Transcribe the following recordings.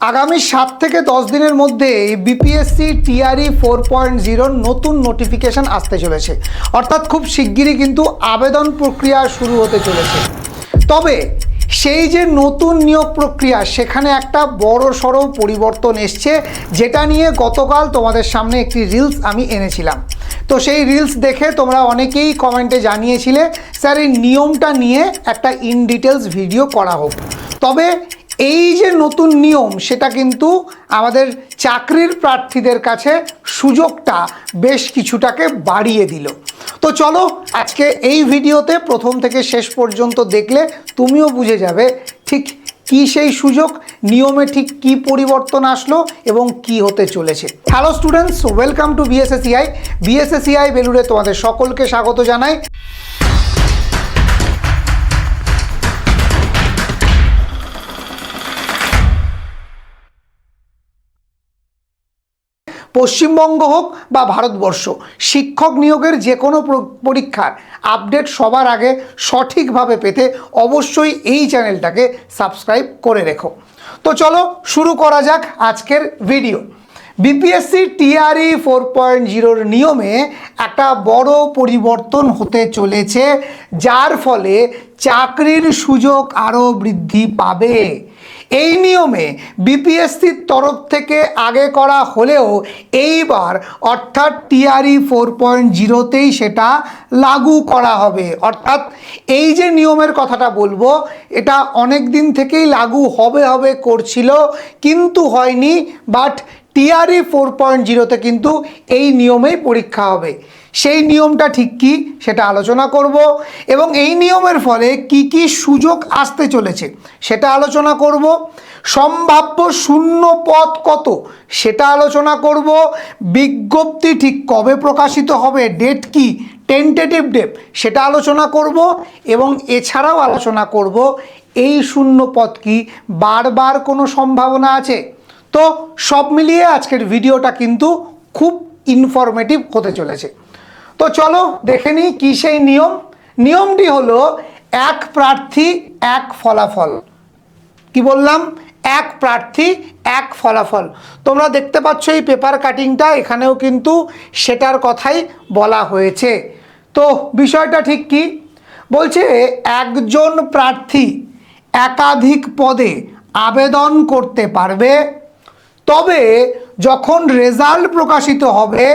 আগামী 7 থেকে 10 দিনের মধ্যে বিপিএসসি টিআরই 4.0 নতুন নোটিফিকেশন আসতে চলেছে, অর্থাৎ খুব শিগগিরই কিন্তু আবেদন প্রক্রিয়া শুরু হতে চলেছে। তবে সেই যে নতুন নিয়োগ প্রক্রিয়া, সেখানে একটা বড় সড়ো পরিবর্তন এসছে, যেটা নিয়ে গতকাল তোমাদের সামনে একটি রিলস আমি এনেছিলাম। তো সেই রিলস দেখে তোমরা অনেকেই কমেন্টে জানিয়েছিলে স্যার এই নিয়মটা নিয়ে একটা ইন ডিটেলস ভিডিও করা হোক। তবে এই যে নতুন নিয়ম, সেটা কিন্তু আমাদের চাকরির প্রার্থীদের কাছে সুযোগটা বেশ কিছুটাকে বাড়িয়ে দিল। তো চলো আজকে এই ভিডিওতে প্রথম থেকে শেষ পর্যন্ত দেখলে তুমিও বুঝে যাবে ঠিক কি সেই সুযোগ, নিয়মে ঠিক কি পরিবর্তন আসলো এবং কি হতে চলেছে। Hello students, welcome to BSACI. BSACI বেলুড়ে তোমাদের সকলকে স্বাগত জানাই। পশ্চিমবঙ্গ হোক বা ভারতবর্ষ, শিক্ষক নিয়োগের যে কোনো পরীক্ষার আপডেট সবার আগে সঠিকভাবে পেতে অবশ্যই এই চ্যানেলটাকে সাবস্ক্রাইব করে রেখো। তো চলো শুরু করা যাক আজকের ভিডিও। বিপিএসসি টিআরই 4.0 নিয়মে একটা বড় পরিবর্তন হতে চলেছে, যার ফলে চাকরির সুযোগ আরও বৃদ্ধি পাবে। এই নিয়মে বিপিএসসির তরফ থেকে আগে করা হলেও এইবার অর্থাৎ টিআরই 4.0তেই সেটা লাগু করা হবে। অর্থাৎ এই যে নিয়মের কথাটা বলবো, এটা অনেক দিন থেকেই লাগু হবে করছিল, কিন্তু হয়নি। বাট টিআরই 4.0তে কিন্তু এই নিয়মেই পরীক্ষা হবে। সেই নিয়মটা ঠিক কী সেটা আলোচনা করব, এবং এই নিয়মের ফলে কি কি সুযোগ আসতে চলেছে সেটা আলোচনা করব। সম্ভাব্য শূন্য পদ কত সেটা আলোচনা করব। বিজ্ঞপ্তি ঠিক কবে প্রকাশিত হবে, ডেট কি, টেন্টেটিভ ডেট, সেটা আলোচনা করব। এবং এছাড়াও আলোচনা করব এই শূন্য পদ কি বারবার কোনো সম্ভাবনা আছে। তো সব মিলিয়ে আজকের ভিডিওটা কিন্তু খুব ইনফরমেটিভ হতে চলেছে। তো চলো দেখে নিই কী সেই নিয়ম। নিয়মটি হলো এক প্রার্থী এক ফলাফল। কি বললাম? এক প্রার্থী এক ফলাফল। তোমরা দেখতে পাচ্ছ এই পেপার কাটিংটা, এখানেও কিন্তু সেটার কথাই বলা হয়েছে। তো বিষয়টা ঠিক কি বলছে, একজন প্রার্থী একাধিক পদে আবেদন করতে পারবে, তবে যখন রেজাল্ট প্রকাশিত হবে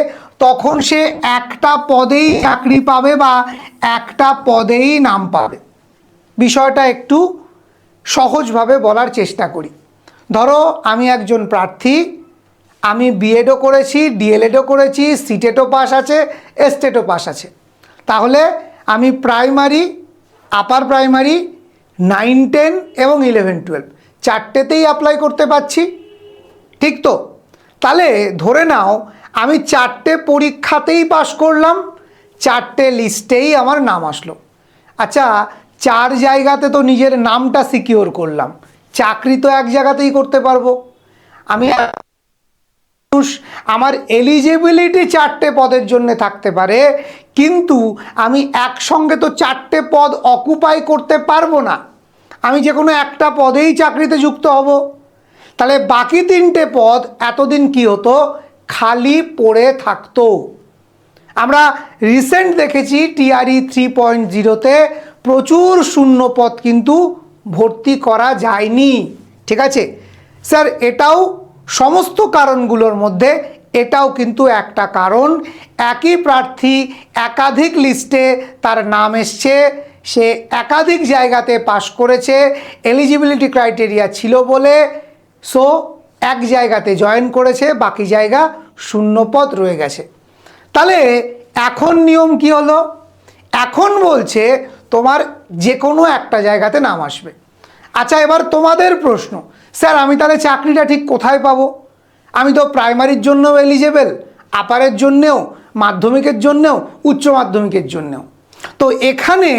তখন সে একটা পদেই চাকরি পাবে বা একটা পদেই নাম পাবে। বিষয়টা একটু সহজভাবে বলার চেষ্টা করি। ধরো আমি একজন প্রার্থী, আমি বিএডও করেছি, ডিএলএডও করেছি, সিটেটও পাস আছে, এসটেটও পাস আছে। তাহলে আমি প্রাইমারি, আপার প্রাইমারি, 9, 10 এবং 11, 12 চারটেতেই অ্যাপ্লাই করতে পারছি, ঠিক তো? তাহলে ধরে নাও আমি চারটে পরীক্ষাতেই পাশ করলাম, চারটে লিস্টেই আমার নাম আসলো। আচ্ছা, চার জায়গাতে তো নিজের নামটা সিকিওর করলাম, চাকরি তো এক জায়গাতেই করতে পারবো। আমি আমার এলিজিবিলিটি চারটে পদের জন্য থাকতে পারে, কিন্তু আমি একসঙ্গে তো চারটে পদ অকুপাই করতে পারবো না। আমি যে কোনো একটা পদেই চাকরিতে যুক্ত হব। তাহলে বাকি তিনটে পদ এতদিন কি হতো, খালি পড়ে থাকতো। আমরা রিসেন্ট দেখেছি টিআরই 3.0তে প্রচুর শূন্য পদ কিন্তু ভর্তি করা যায়নি। ঠিক আছে স্যার, এটাও সমস্ত কারণগুলোর মধ্যে এটাও কিন্তু একটা কারণ। একই প্রার্থী একাধিক লিস্টে তার নাম এসছে, সে একাধিক জায়গাতে পাশ করেছে, এলিজিবিলিটি ক্রাইটেরিয়া ছিল বলে, সো এক জায়গাতে জয়েন করেছে, বাকি জায়গা শূন্য পদ রয়ে গেছে। তাহলে এখন নিয়ম কি হলো? এখন বলছে তোমার যে কোনো একটা জায়গাতে নাম আসবে। আচ্ছা, এবার তোমাদের প্রশ্ন, স্যার আমি তাহলে চাকরিটা ঠিক কোথায় পাবো? আমি তো প্রাইমারির জন্যও এলিজেবল, আপারের জন্যেও, মাধ্যমিকের জন্যেও, উচ্চ মাধ্যমিকের জন্যেও। তো এখানে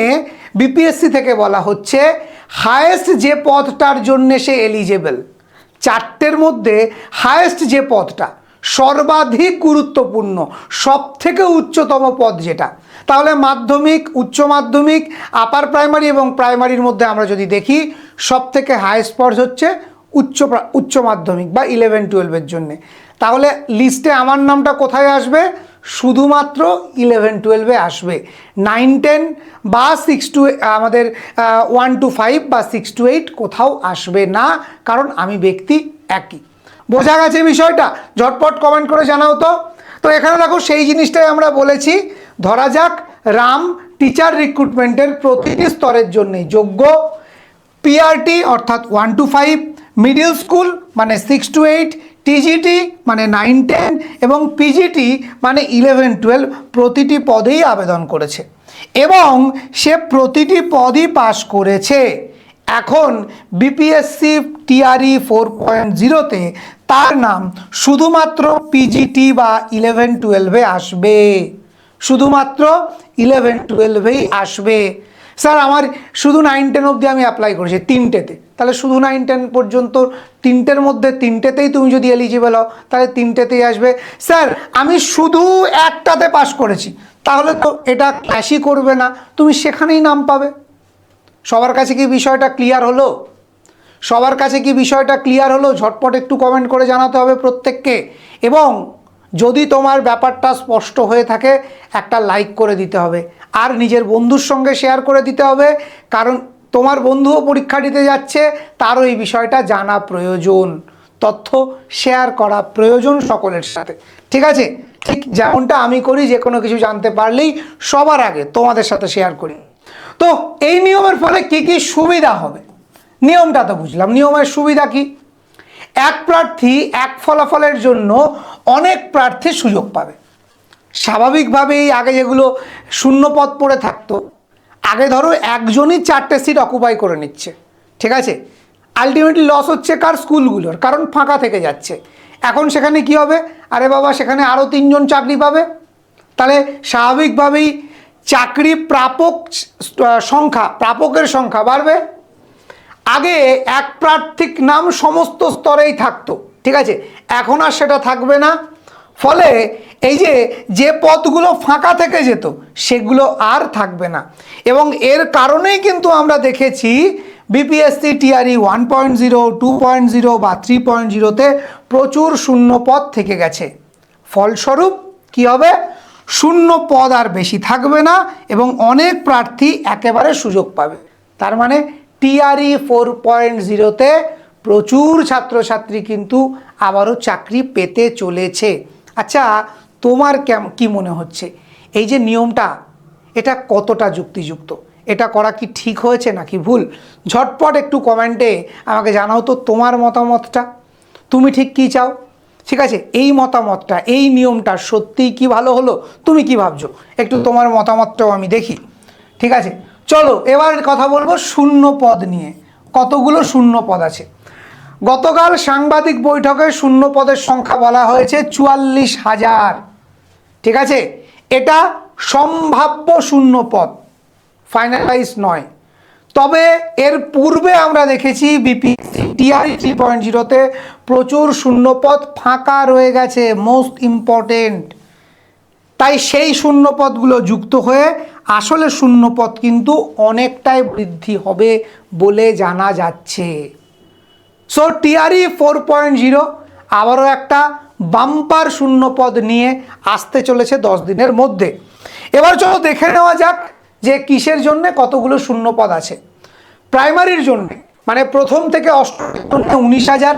বিপিএসসি থেকে বলা হচ্ছে হায়েস্ট যে পদটার জন্যে সে এলিজেবল, চারটের মধ্যে হায়েস্ট যে পদটা, সর্বাধিক গুরুত্বপূর্ণ, সব থেকে উচ্চতম পদ যেটা, তাহলে মাধ্যমিক, উচ্চ মাধ্যমিক, আপার প্রাইমারি এবং প্রাইমারির মধ্যে আমরা যদি দেখি সব থেকে হায়েস্ট পদ হচ্ছে উচ্চ মাধ্যমিক বা 11-12-এর জন্যে। তাহলে লিস্টে আমার নামটা কোথায় আসবে? শুধুমাত্র 11-12-এ আসবে। 9-10 বা 6 to আমাদের 1 to 5 বা 6 to 8 কোথাও আসবে না, কারণ আমি ব্যক্তি একই। বোঝা গেছে বিষয়টা? ঝটপট কমেন্ট করে জানাও তো। তো এখানে দেখো সেই জিনিসটাই আমরা বলেছি। ধরা যাক রাম টিচার রিক্রুটমেন্টের প্রতিটি স্তরের জন্যই যোগ্য। পিআরটি অর্থাৎ 1 to 5, মিডিল স্কুল মানে 6 to 8, টিজিটি মানে 9-10 এবং পিজিটি মানে 11-12 প্রতিটি পদেই আবেদন করেছে এবং সে প্রতিটি পদই পাশ করেছে। এখন বিপিএসসি টিআরই 4.0-তে তার নাম শুধুমাত্র পিজিটি বা 11-12-এ আসবে, শুধুমাত্র 11-12-এই আসবে। স্যার আমার শুধু 9-10 অবধি আমি অ্যাপ্লাই করেছি 3টেতে, তাহলে শুধু 9-10 পর্যন্ত 3টের মধ্যে 3টেতেই তুমি যদি এলিজিবল হও তাহলে 3টেতেই আসবে। স্যার আমি শুধু একটাতে পাস করেছি, তাহলে তো এটা ক্ল্যাশই করবে না, তুমি সেখানেই নাম পাবে। সবার কাছে কি বিষয়টা ক্লিয়ার হলো? সবার কাছে কি বিষয়টা ক্লিয়ার হলো? ঝটপট একটু কমেন্ট করে জানাতে হবে প্রত্যেককে। এবং যদি তোমার ব্যাপারটা স্পষ্ট হয়ে থাকে একটা লাইক করে দিতে হবে আর নিজের বন্ধুর সঙ্গে শেয়ার করে দিতে হবে, কারণ তোমার বন্ধুও পরীক্ষা দিতে যাচ্ছে, তারও এই বিষয়টা জানা প্রয়োজন, তথ্য শেয়ার করা প্রয়োজন সকলের সাথে। ঠিক আছে? ঠিক যেমনটা আমি করি, যে কোনো কিছু জানতে পারলেই সবার আগে তোমাদের সাথে শেয়ার করি। তো এই নিয়মের ফলে কি কি সুবিধা হবে? নিয়মটা তো বুঝলাম, নিয়মের সুবিধা কি? এক প্রার্থী এক ফলাফলের জন্য অনেক প্রার্থী সুযোগ পাবে। স্বাভাবিকভাবেই আগে যেগুলো শূন্য পদ পড়ে থাকতো, আগে ধরো একজনই 4টে সিট অকুপাই করে নিচ্ছে, ঠিক আছে, আলটিমেটলি লস হচ্ছে কার? স্কুলগুলোর, কারণ ফাঁকা থেকে যাচ্ছে। এখন সেখানে কি হবে? আরে বাবা সেখানে আরও 3জন চাকরি পাবে, তাহলে স্বাভাবিকভাবেই চাকরি প্রাপকের সংখ্যা বাড়বে। আগে এক প্রার্থীর নাম সমস্ত স্তরেই থাকতো, ঠিক আছে, এখন আর সেটা থাকবে না। ফলে এই যে পদগুলো ফাঁকা থেকে যেত সেগুলো আর থাকবে না। এবং এর কারণেই কিন্তু আমরা দেখেছি বিপিএসসি টিআরই 1.0, 2.0 বা 3.0-তে প্রচুর শূন্য পদ থেকে গেছে। ফলস্বরূপ কি হবে? শূন্য পদ আর বেশি থাকবে না এবং অনেক প্রার্থী একেবারে সুযোগ পাবে। তার মানে টিআরই 4.0-তে প্রচুর ছাত্রছাত্রী কিন্তু আবারও চাকরি পেতে চলেছে। আচ্ছা তোমার কি মনে হচ্ছে এই যে নিয়মটা, এটা কতটা যুক্তিযুক্ত? এটা করা কি ঠিক হয়েছে নাকি ভুল? ঝটপট একটু কমেন্টে আমাকে জানাও তো তোমার মতামতটা, তুমি ঠিক কী চাও। ঠিক আছে, এই মতামতটা, এই নিয়মটা সত্যিই কি ভালো হলো? তুমি কি ভাবছো একটু তোমার মতামতটাও আমি দেখি। ঠিক আছে, চলো এবার কথা বলবো শূন্য পদ নিয়ে। কতগুলো শূন্য পদ আছে? গতকাল সাংবাদিক বৈঠকে শূন্য পদের সংখ্যা বলা হয়েছে 44,000। ঠিক আছে, এটা সম্ভাব্য শূন্য পদ, ফাইনালাইজ নয়। তবে এর পূর্বে আমরা দেখেছি বিপিএসসি টিআরই 3.0-তে প্রচুর শূন্য পদ ফাঁকা রয়ে গেছে, মোস্ট ইম্পর্টেন্ট। তাই সেই শূন্য পদগুলো যুক্ত হয়ে আসলে শূন্য পদ কিন্তু অনেকটাই বৃদ্ধি হবে বলে জানা যাচ্ছে। সো টিআরই 4.0 আবারও একটা বাম্পার শূন্য পদ নিয়ে আসতে চলেছে 10 দিনের মধ্যে। এবার চলো দেখে নেওয়া যাক যে কিসের জন্য কতগুলো শূন্য পদ আছে। প্রাইমারির জন্য মানে প্রথম থেকে অষ্টম 19,000।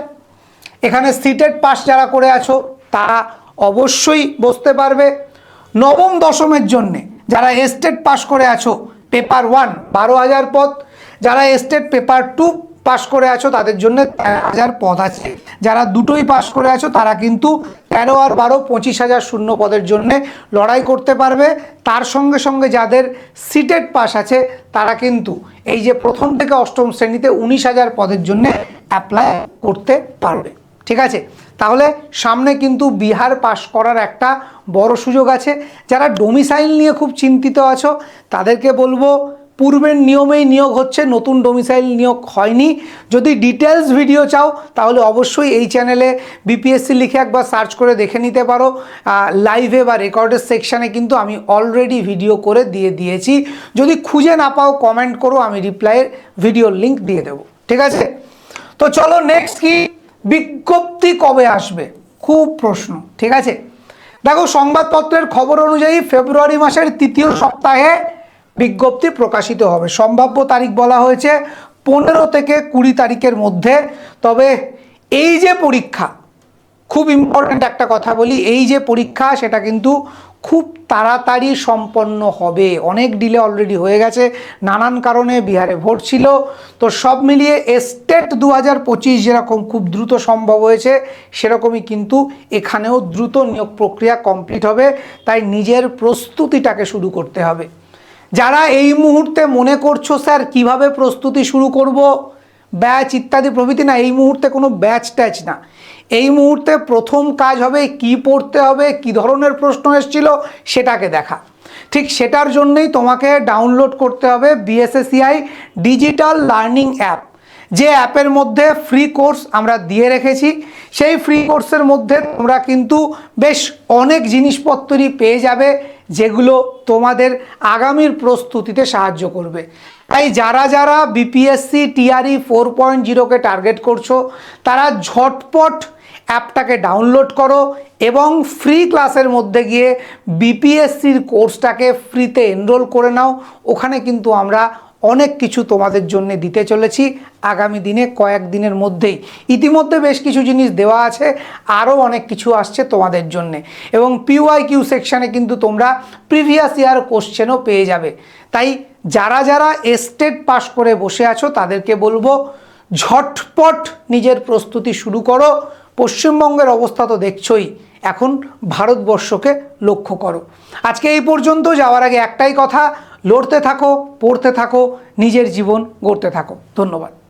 এখানে সিটেড পাস যারা করে আছো তারা অবশ্যই বসতে পারবে। নবম দশমের জন্যে যারা এস্টেট পাস করে আছো পেপার 1 12,000 পদ, যারা এস্টেট পেপার 2 পাস করে আছো তাদের জন্য 13,000 পদ আছে। যারা দুটোই পাস করে আছো তারা কিন্তু 13 আর 12 25,000 শূন্য পদের জন্য লড়াই করতে পারবে। তার সঙ্গে সঙ্গে যাদের সিটেড পাস আছে তারা কিন্তু এই যে প্রথম থেকে অষ্টম শ্রেণীতে 19,000 পদের জন্য অ্যাপ্লাই করতে পারবে। ঠিক আছে, তাহলে সামনে কিন্তু বিহার পাস করার একটা বড় সুযোগ আছে। যারা ডোমিসাইল নিয়ে খুব চিন্তিত আছো তাদেরকে বলবো পূর্বের নিয়মেই নিয়োগ হচ্ছে, নতুন ডোমিসাইল নিয়োগ হয়নি। যদি ডিটেলস ভিডিও চাও তাহলে অবশ্যই এই চ্যানেলে বিপিএসসি লিখে একবার সার্চ করে দেখে নিতে পারো। লাইভে বা রেকর্ডের সেকশানে কিন্তু আমি অলরেডি ভিডিও করে দিয়ে দিয়েছি। যদি খুঁজে না পাও কমেন্ট করো, আমি রিপ্লাইয়ের ভিডিওর লিঙ্ক দিয়ে দেবো। ঠিক আছে, তো চলো নেক্সট কি, বিজ্ঞপ্তি কবে আসবে, খুব প্রশ্ন। ঠিক আছে, দেখো সংবাদপত্রের খবর অনুযায়ী ফেব্রুয়ারি মাসের তৃতীয় সপ্তাহে বিজ্ঞপ্তি প্রকাশিত হবে। সম্ভাব্য তারিখ বলা হয়েছে 15 থেকে 20 তারিখের মধ্যে। তবে এই যে পরীক্ষা, খুব ইম্পর্ট্যান্ট একটা কথা বলি, এই যে পরীক্ষা সেটা কিন্তু খুব তাড়াতাড়ি সম্পন্ন হবে। অনেক ডিলে অলরেডি হয়ে গেছে, নানান কারণে বিহারে ভোট ছিল। তো সব মিলিয়ে স্টেট 2025 যেরকম খুব দ্রুত সম্ভব হয়েছে, সেরকমই কিন্তু এখানেও দ্রুত নিয়োগ প্রক্রিয়া কমপ্লিট হবে। তাই নিজের প্রস্তুতিটাকে শুরু করতে হবে। যারা এই মুহূর্তে মনে করছো স্যার কিভাবে প্রস্তুতি শুরু করব, ব্যাচ ইত্যাদি প্রভৃতি, না, এই মুহূর্তে কোনো ব্যাচ ট্যাচ না। এই মুহূর্তে প্রথম কাজ হবে কি পড়তে হবে, কি ধরনের প্রশ্ন এসেছিল সেটাকে দেখা। ঠিক সেটার জন্যই তোমাকে ডাউনলোড করতে হবে বিএসএসসিআই ডিজিটাল লার্নিং অ্যাপ। যে অ্যাপের মধ্যে ফ্রি কোর্স আমরা দিয়ে রেখেছি, সেই ফ্রি কোর্সের মধ্যে তোমরা কিন্তু বেশ অনেক জিনিসপত্রই পেয়ে যাবে, যেগুলো তোমাদের আগামীর প্রস্তুতিতে সাহায্য করবে। তাই যারা যারা বিপিএসসি টিআরই 4.0কে টার্গেট করছো, তারা ঝটপট অ্যাপটাকে ডাউনলোড করো এবং ফ্রি ক্লাসের মধ্যে গিয়ে বিপিএসসির কোর্সটাকে ফ্রিতে এনরোল করে নাও। ওখানে কিন্তু আমরা অনেক কিছু তোমাদের জন্য দিতে চলেছি আগামী দিনে, কয়েকদিনের মধ্যেই। ইতিমধ্যে বেশ কিছু জিনিস দেওয়া আছে, আরও অনেক কিছু আসছে তোমাদের জন্যে। এবং পিওয়াইকিউ সেকশানে কিন্তু তোমরা প্রিভিয়াস ইয়ার কোশ্চেনও পেয়ে যাবে। তাই যারা যারা স্টেট পাস করে বসে আছো তাদেরকে বলবো ঝটপট নিজের প্রস্তুতি শুরু করো। পশ্চিমবঙ্গের অবস্থা তো দেখছোই, এখন ভারতবর্ষকে লক্ষ্য করো। আজকে এই পর্যন্ত, যাওয়ার আগে একটাই কথা, লড়তে থাকো, পড়তে থাকো, নিজের জীবন গড়তে থাকো। ধন্যবাদ।